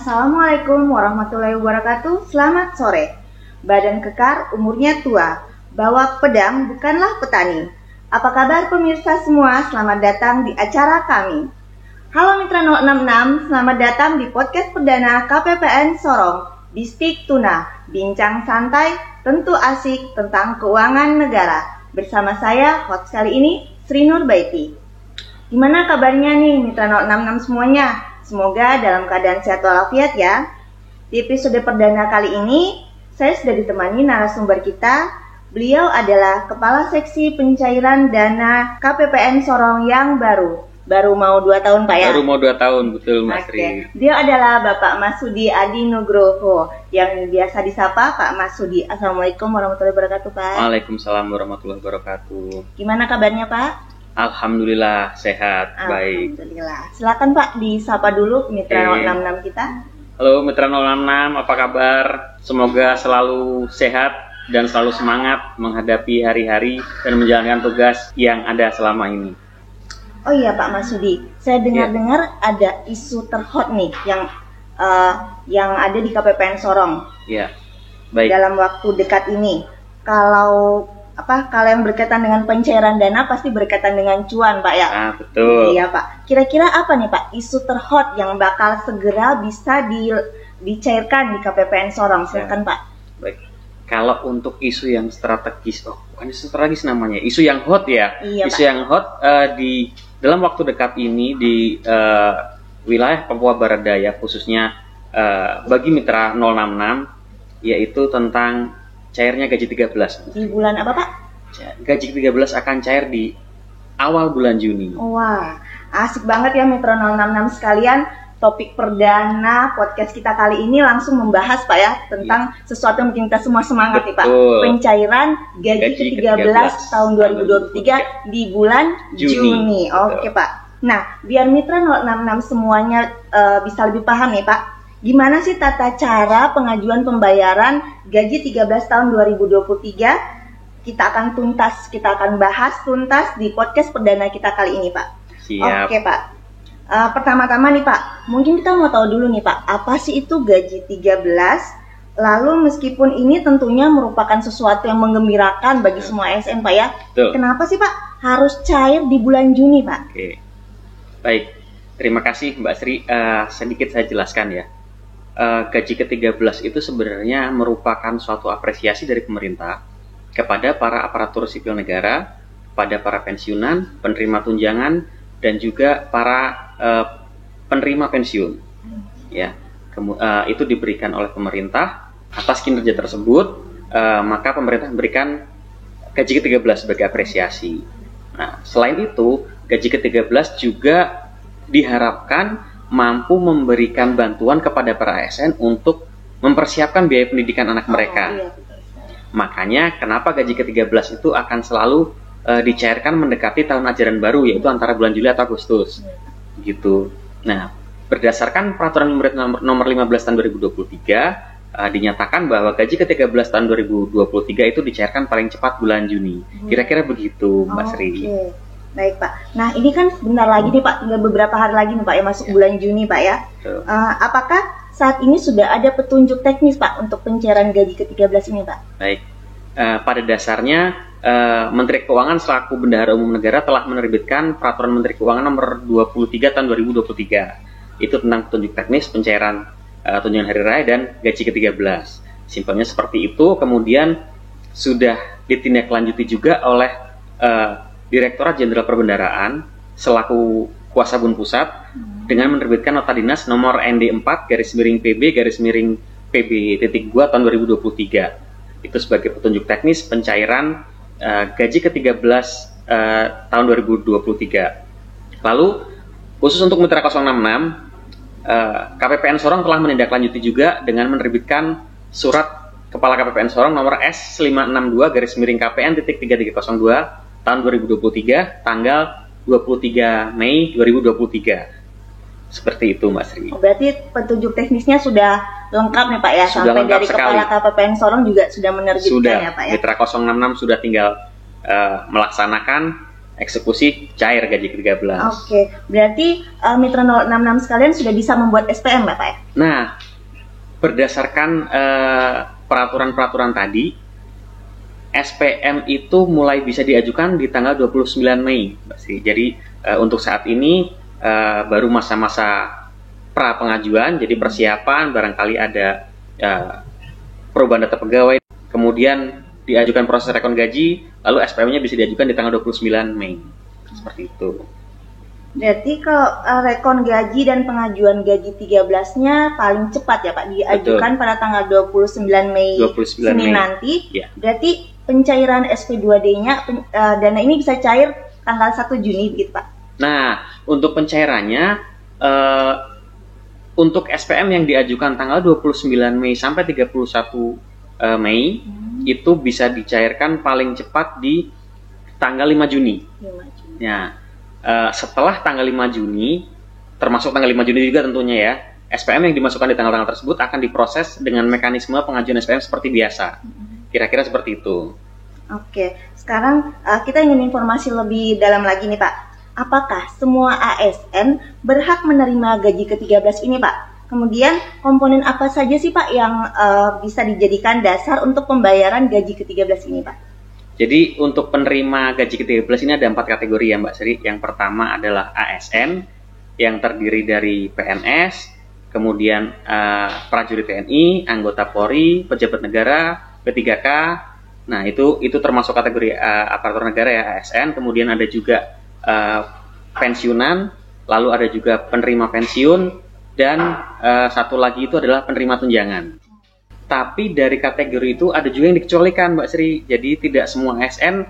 Assalamualaikum warahmatullahi wabarakatuh. Selamat sore. Badan kekar, umurnya tua. Bawa pedang, bukanlah petani. Apa kabar pemirsa semua? Selamat datang di acara kami. Halo Mitra 066, selamat datang di podcast perdana KPPN Sorong. Bistik Tuna, bincang santai, tentu asik tentang keuangan negara. Bersama saya, host kali ini, Sri Nurbaiti. Gimana kabarnya nih Mitra 066 semuanya? Semoga dalam keadaan sehat walafiat ya. Di episode perdana kali ini, saya sudah ditemani narasumber kita. Beliau adalah Kepala Seksi Pencairan Dana KPPN Sorong yang baru. Baru mau 2 tahun Pak ya? Baru mau 2 tahun, betul Mas Ri. Dia adalah Bapak Masudi Adi Nugroho, yang biasa disapa Pak Masudi. Assalamualaikum warahmatullahi wabarakatuh Pak. Waalaikumsalam warahmatullahi wabarakatuh. Gimana kabarnya Pak? Alhamdulillah sehat, baik. Alhamdulillah. Silakan Pak disapa dulu Mitra 066 kita. Halo Mitra 066, apa kabar? Semoga selalu sehat dan selalu semangat menghadapi hari-hari dan menjalankan tugas yang ada selama ini. Oh iya Pak Masudi, saya dengar-dengar ada isu terhot nih yang ada di KPPN Sorong. Iya. Baik. Dalam waktu dekat ini, kalau yang berkaitan dengan pencairan dana pasti berkaitan dengan cuan Pak ya? Betul. Iya Pak. Kira-kira apa nih Pak isu terhot yang bakal segera bisa dicairkan di KPPN Sorong? Silakan Pak. Baik. Kalau untuk isu yang strategis, bukan isu strategis namanya, isu yang hot ya. Iya, isu Pak. yang hot di dalam waktu dekat ini di wilayah Papua Barat Daya khususnya bagi Mitra 066, yaitu tentang cairnya gaji 13. Di bulan apa Pak? Gaji 13 akan cair di awal bulan Juni. Wah, asik banget ya Mitra 066 sekalian. Topik perdana podcast kita kali ini langsung membahas Pak ya tentang sesuatu yang bikin kita semua semangat nih Pak. Pencairan gaji ke-13 tahun 2023 di bulan Juni. Oke Pak. Nah, biar Mitra 066 semuanya bisa lebih paham nih Pak. Gimana sih tata cara pengajuan pembayaran gaji 13 tahun 2023? Kita akan bahas tuntas di podcast perdana kita kali ini Pak. Siap. Oke Pak. Pertama-tama nih Pak, mungkin kita mau tahu dulu nih Pak, apa sih itu gaji 13? Lalu meskipun ini tentunya merupakan sesuatu yang menggembirakan bagi semua ASN Pak ya, kenapa sih Pak harus cair di bulan Juni Pak? Oke, baik, terima kasih Mbak Sri. Sedikit saya jelaskan ya. Gaji ke-13 itu sebenarnya merupakan suatu apresiasi dari pemerintah kepada para aparatur sipil negara, pada para pensiunan, penerima tunjangan, dan juga para penerima pensiun. Ya, itu diberikan oleh pemerintah atas kinerja tersebut, maka pemerintah memberikan gaji ke-13 sebagai apresiasi. Nah, selain itu, gaji ke-13 juga diharapkan mampu memberikan bantuan kepada para ASN untuk mempersiapkan biaya pendidikan anak mereka. Iya. Makanya kenapa gaji ke-13 itu akan selalu dicairkan mendekati tahun ajaran baru, yaitu antara bulan Juli atau Agustus. Gitu. Nah, berdasarkan peraturan pemerintah nomor 15 tahun 2023, dinyatakan bahwa gaji ke-13 tahun 2023 itu dicairkan paling cepat bulan Juni. Kira-kira begitu, Mbak Sri. Baik Pak. Nah ini kan bentar lagi nih Pak, tinggal beberapa hari lagi nih Pak ya masuk bulan Juni Pak ya. Apakah saat ini sudah ada petunjuk teknis Pak untuk pencairan gaji ke-13 ini Pak? Baik. Pada dasarnya Menteri Keuangan selaku Bendahara Umum Negara telah menerbitkan Peraturan Menteri Keuangan nomor 23 tahun 2023. Itu tentang petunjuk teknis pencairan tunjangan hari raya dan gaji ke-13. Simpelnya seperti itu. Kemudian sudah ditindaklanjuti juga oleh Direktorat Jenderal Perbendaharaan selaku Kuasa Bun Pusat dengan menerbitkan nota dinas nomor ND4/PB/PB.2 tahun 2023. Itu sebagai petunjuk teknis pencairan gaji ke-13 tahun 2023. Lalu khusus untuk Mitra 066, KPPN Sorong telah menindaklanjuti juga dengan menerbitkan surat Kepala KPPN Sorong nomor S562/KPN.3302 tahun 2023 tanggal 23 Mei 2023. Seperti itu Mas Sri. Berarti petunjuk teknisnya sudah lengkap nih Pak ya, sudah sampai dari sekali. Kepala KPPN Sorong juga sudah menerbitkan ya Pak ya. Mitra 066 sudah tinggal melaksanakan eksekusi cair gaji ke-13. Oke, berarti Mitra 066 sekalian sudah bisa membuat SPM Pak ya? Nah, berdasarkan peraturan-peraturan tadi, SPM itu mulai bisa diajukan di tanggal 29 Mei. Jadi untuk saat ini baru masa-masa pra pengajuan, jadi persiapan, barangkali ada perubahan data pegawai, kemudian diajukan proses rekon gaji, lalu SPM-nya bisa diajukan di tanggal 29 Mei. Seperti itu. Berarti kalau rekon gaji dan pengajuan gaji 13-nya paling cepat ya Pak, diajukan Betul. Pada tanggal 29 Mei 29 Mei nanti. Ya. Berarti pencairan SP2D-nya dana ini bisa cair tanggal 1 Juni gitu Pak. Nah, untuk pencairannya untuk SPM yang diajukan tanggal 29 Mei sampai 31 Mei itu bisa dicairkan paling cepat di tanggal 5 Juni. 5 Juni. Ya. Setelah tanggal 5 Juni, termasuk tanggal 5 Juni juga tentunya ya, SPM yang dimasukkan di tanggal-tanggal tersebut akan diproses dengan mekanisme pengajuan SPM seperti biasa. Kira-kira seperti itu. Oke, sekarang kita ingin informasi lebih dalam lagi nih Pak. Apakah semua ASN berhak menerima gaji ke-13 ini Pak? Kemudian komponen apa saja sih Pak yang bisa dijadikan dasar untuk pembayaran gaji ke-13 ini Pak? Jadi untuk penerima gaji ke-13 ini ada 4 kategori ya Mbak Sri. Yang pertama adalah ASN yang terdiri dari PNS, kemudian prajurit TNI, anggota Polri, pejabat negara, P3K. Nah itu termasuk kategori aparatur negara ya, ASN. Kemudian ada juga pensiunan, lalu ada juga penerima pensiun, dan satu lagi itu adalah penerima tunjangan. Tapi dari kategori itu ada juga yang dikecualikan Mbak Sri. Jadi tidak semua ASN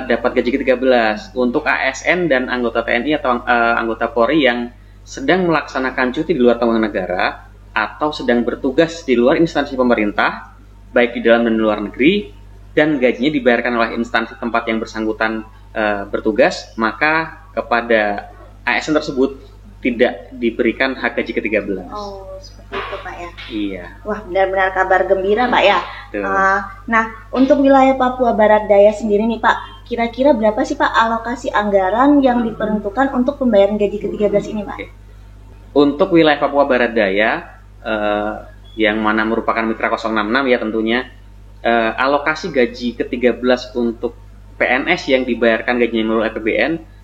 dapat gaji ke-13. Untuk ASN dan anggota TNI atau anggota Polri yang sedang melaksanakan cuti di luar tanggungan negara atau sedang bertugas di luar instansi pemerintah, baik di dalam dan di luar negeri, dan gajinya dibayarkan oleh instansi tempat yang bersangkutan bertugas, maka kepada ASN tersebut tidak diberikan hak gaji ke-13. Oh, seperti itu Pak ya? Iya. Wah, benar-benar kabar gembira Pak ya. Nah, untuk wilayah Papua Barat Daya sendiri nih Pak, kira-kira berapa sih Pak alokasi anggaran yang diperuntukkan untuk pembayaran gaji ke-13 ini Pak? Untuk wilayah Papua Barat Daya, yang mana merupakan Mitra 066 ya tentunya, alokasi gaji ke-13 untuk PNS yang dibayarkan gajinya melalui APBN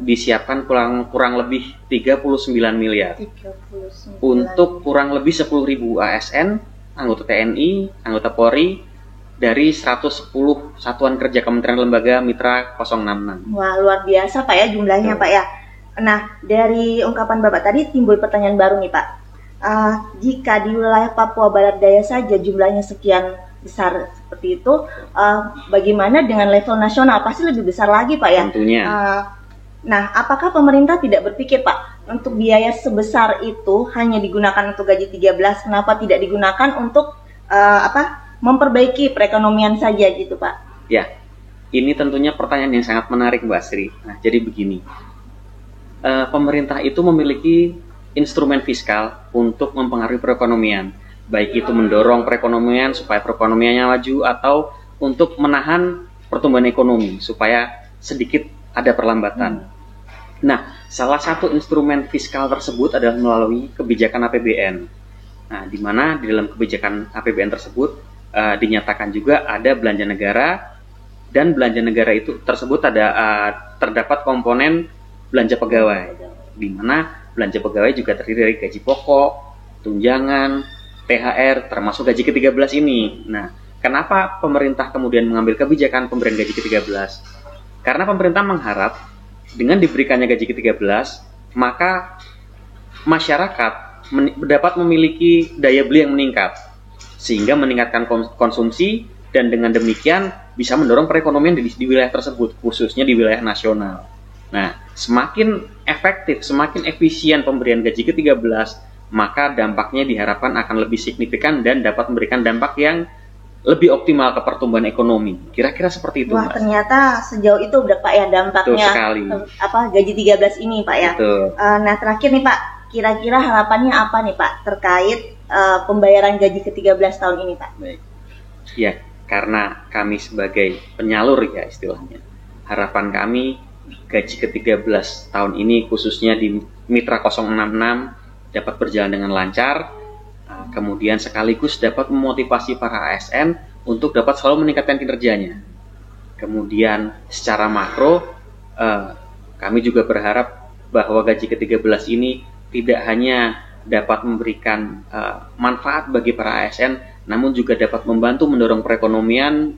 disiapkan kurang lebih 39 miliar. 39. Untuk kurang lebih 10.000 ASN, anggota TNI, anggota Polri dari 110 satuan kerja Kementerian Lembaga Mitra 066. Wah, luar biasa Pak ya jumlahnya Pak ya. Nah, dari ungkapan Bapak tadi timbul pertanyaan baru nih Pak. Jika di wilayah Papua Barat Daya saja jumlahnya sekian besar seperti itu, bagaimana dengan level nasional? Pasti lebih besar lagi Pak ya. Tentunya. Nah, apakah pemerintah tidak berpikir Pak, untuk biaya sebesar itu hanya digunakan untuk gaji 13, kenapa tidak digunakan untuk memperbaiki perekonomian saja gitu Pak? Ya, ini tentunya pertanyaan yang sangat menarik Mbak Sri. Nah, jadi begini, pemerintah itu memiliki instrumen fiskal untuk mempengaruhi perekonomian, baik itu mendorong perekonomian supaya perekonomiannya maju atau untuk menahan pertumbuhan ekonomi supaya sedikit ada perlambatan. Nah, salah satu instrumen fiskal tersebut adalah melalui kebijakan APBN. Nah, di mana di dalam kebijakan APBN tersebut dinyatakan juga ada belanja negara, dan belanja negara itu tersebut terdapat komponen belanja pegawai, di mana belanja pegawai juga terdiri dari gaji pokok, tunjangan, THR, termasuk gaji ke-13 ini. Nah, kenapa pemerintah kemudian mengambil kebijakan pemberian gaji ke-13? Karena pemerintah mengharap dengan diberikannya gaji ke-13, maka masyarakat dapat memiliki daya beli yang meningkat, sehingga meningkatkan konsumsi, dan dengan demikian bisa mendorong perekonomian di wilayah tersebut, khususnya di wilayah nasional. Nah, semakin efektif, semakin efisien pemberian gaji ke-13, maka dampaknya diharapkan akan lebih signifikan dan dapat memberikan dampak yang lebih optimal ke pertumbuhan ekonomi. Kira-kira seperti itu. Wah, Mas. Ternyata sejauh itu udah Pak ya dampaknya gaji 13 ini Pak ya. Nah, terakhir nih Pak, kira-kira harapannya apa nih Pak terkait pembayaran gaji ke-13 tahun ini Pak? Baik. Ya, karena kami sebagai penyalur ya istilahnya, harapan kami gaji ke-13 tahun ini khususnya di Mitra 066 dapat berjalan dengan lancar, kemudian sekaligus dapat memotivasi para ASN untuk dapat selalu meningkatkan kinerjanya. Kemudian secara makro, kami juga berharap bahwa gaji ke-13 ini tidak hanya dapat memberikan manfaat bagi para ASN, namun juga dapat membantu mendorong perekonomian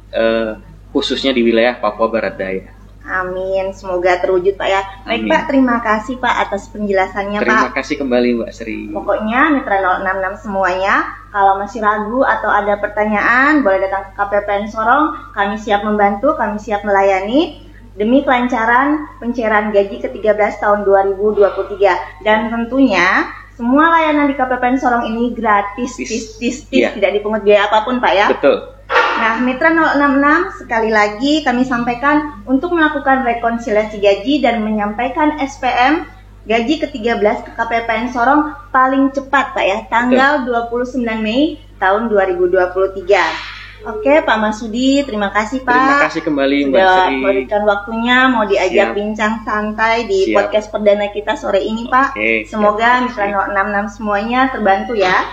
khususnya di wilayah Papua Barat Daya. Amin, semoga terwujud Pak ya. Baik Amin. Pak, terima kasih Pak atas penjelasannya Pak. Terima kasih kembali Mbak Sri. Pokoknya Mitra 066 semuanya, kalau masih ragu atau ada pertanyaan, boleh datang ke KPPN Sorong. Kami siap membantu, kami siap melayani demi kelancaran pencairan gaji ke-13 tahun 2023. Dan tentunya semua layanan di KPPN Sorong ini gratis, Iya. tidak dipungut biaya apapun Pak ya. Betul. Nah, Mitra 066 sekali lagi kami sampaikan untuk melakukan rekonsiliasi gaji dan menyampaikan SPM gaji ke-13 ke KPPN Sorong paling cepat Pak ya, tanggal 29 Mei tahun 2023. Oke Pak Masudi, terima kasih Pak. Terima kasih kembali Mbak Sudah Sri. memberikan waktunya mau diajak Siap. bincang santai di Siap. podcast perdana kita sore ini Pak. Oke, Semoga siap. Mitra 066 semuanya terbantu ya.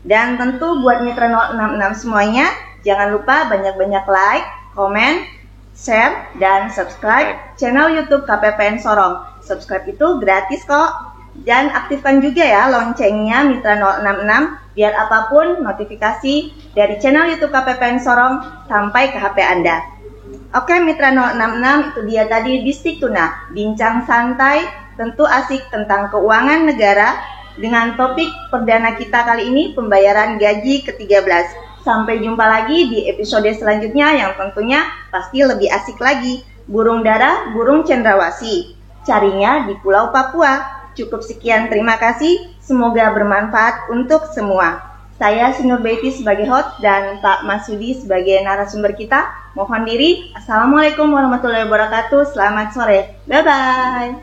Dan tentu buat Mitra 066 semuanya, jangan lupa banyak-banyak like, komen, share, dan subscribe channel YouTube KPPN Sorong. Subscribe itu gratis kok. Dan aktifkan juga ya loncengnya Mitra 066 biar apapun notifikasi dari channel YouTube KPPN Sorong sampai ke HP Anda. Oke Mitra 066, itu dia tadi Distik Tuna, bincang santai tentu asik tentang keuangan negara dengan topik perdana kita kali ini, pembayaran gaji ke-13. Sampai jumpa lagi di episode selanjutnya yang tentunya pasti lebih asik lagi. Burung dara, burung cendrawasih. Carinya di Pulau Papua. Cukup sekian, terima kasih. Semoga bermanfaat untuk semua. Saya Sinur Baiti sebagai host dan Pak Masudi sebagai narasumber kita. Mohon diri. Assalamualaikum warahmatullahi wabarakatuh. Selamat sore. Bye-bye.